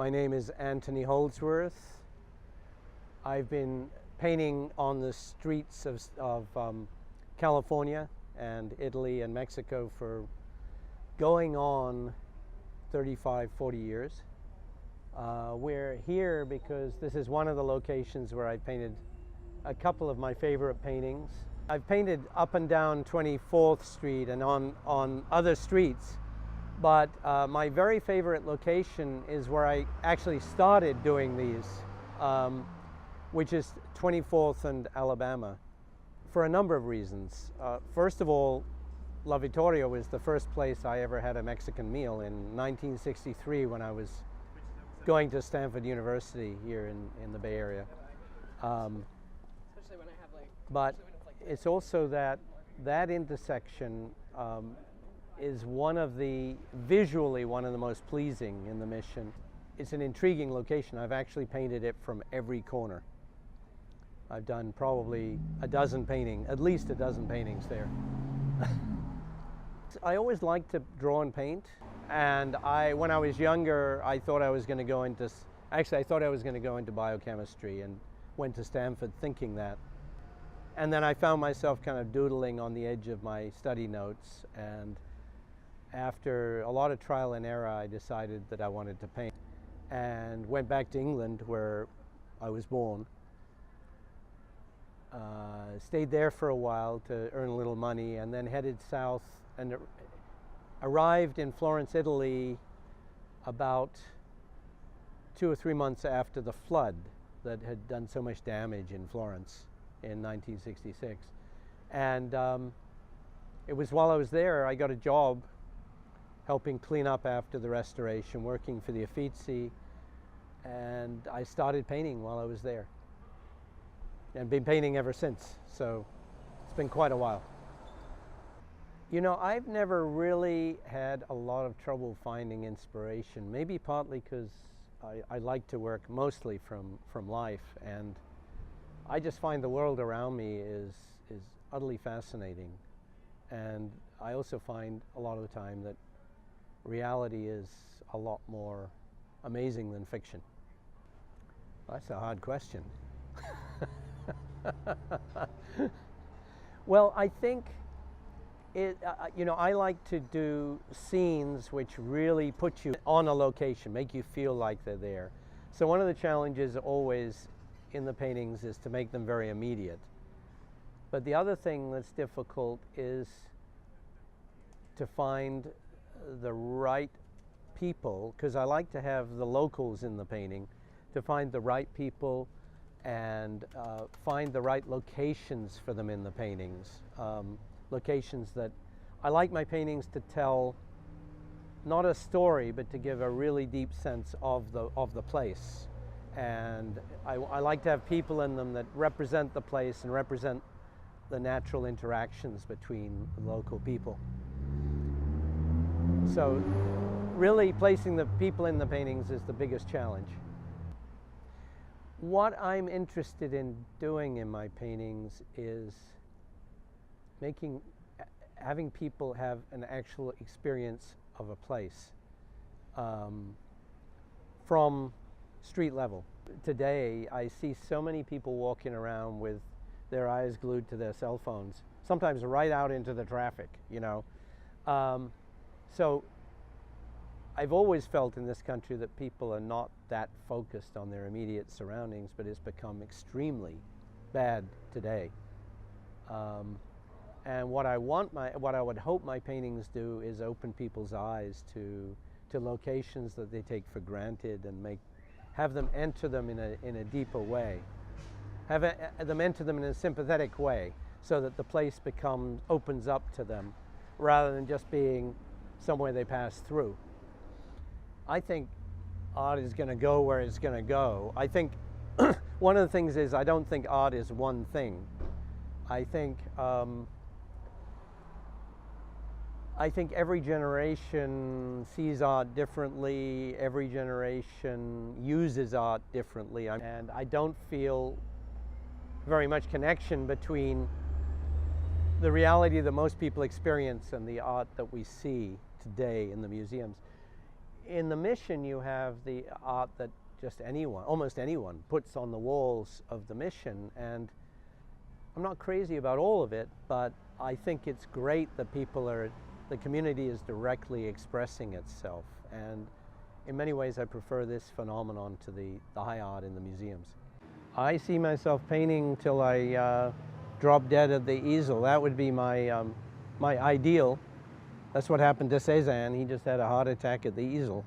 My name is Anthony Holdsworth. I've been painting on the streets of California and Italy and Mexico for going on 35, 40 years. We're here because this is one of the locations where I painted a couple of my favorite paintings. I've painted up and down 24th Street and on other streets, but my very favorite location is where I actually started doing these, which is 24th and Alabama, for a number of reasons. First of all, La Victoria was the first place I ever had a Mexican meal in 1963 when I was going to Stanford University here in the Bay Area. But it's also that intersection is visually one of the most pleasing in the Mission. It's an intriguing location. I've actually painted it from every corner. I've done probably at least a dozen paintings there. I always liked to draw and paint, and when I was younger, I thought I was going to go into biochemistry, and went to Stanford thinking that. And then I found myself kind of doodling on the edge of my study notes, and after a lot of trial and error, I decided that I wanted to paint, and went back to England where I was born. Stayed there for a while to earn a little money, and then headed south and arrived in Florence, Italy about 2 or 3 months after the flood that had done so much damage in Florence in 1966. And it was while I was there, I got a job helping clean up after the restoration, working for the Uffizi, and I started painting while I was there. And been painting ever since, so it's been quite a while. You know, I've never really had a lot of trouble finding inspiration, maybe partly because I like to work mostly from life, and I just find the world around me is utterly fascinating. And I also find a lot of the time that reality is a lot more amazing than fiction. That's a hard question. Well, I think I like to do scenes which really put you on a location, make you feel like they're there. So one of the challenges always in the paintings is to make them very immediate. But the other thing that's difficult is to find the right people, because I like to have the locals in the painting, to find the right people and find the right locations for them in the paintings. Locations that I like my paintings to tell not a story, but to give a really deep sense of the place. And I like to have people in them that represent the place and represent the natural interactions between local people. So really placing the people in the paintings is the biggest challenge. What I'm interested in doing in my paintings is having people have an actual experience of a place from street level. Today, I see so many people walking around with their eyes glued to their cell phones, sometimes right out into the traffic, you know. So I've always felt in this country that people are not that focused on their immediate surroundings, but it's become extremely bad today. And what I would hope my paintings do is open people's eyes to locations that they take for granted, and have them enter them in a deeper way, have them enter them in a sympathetic way, so that the place opens up to them, rather than just being somewhere they pass through. I think art is going to go where it's going to go. I think one of the things is I don't think art is one thing. I think every generation sees art differently, every generation uses art differently, and I don't feel very much connection between the reality that most people experience and the art that we see today in the museums. in the mission, you have the art that just anyone, almost anyone, puts on the walls of the mission. And I'm not crazy about all of it, but I think it's great that the community is directly expressing itself. And in many ways, I prefer this phenomenon to the high art in the museums. I see myself painting till I drop dead at the easel. That would be my ideal. That's what happened to Cézanne. He just had a heart attack at the easel.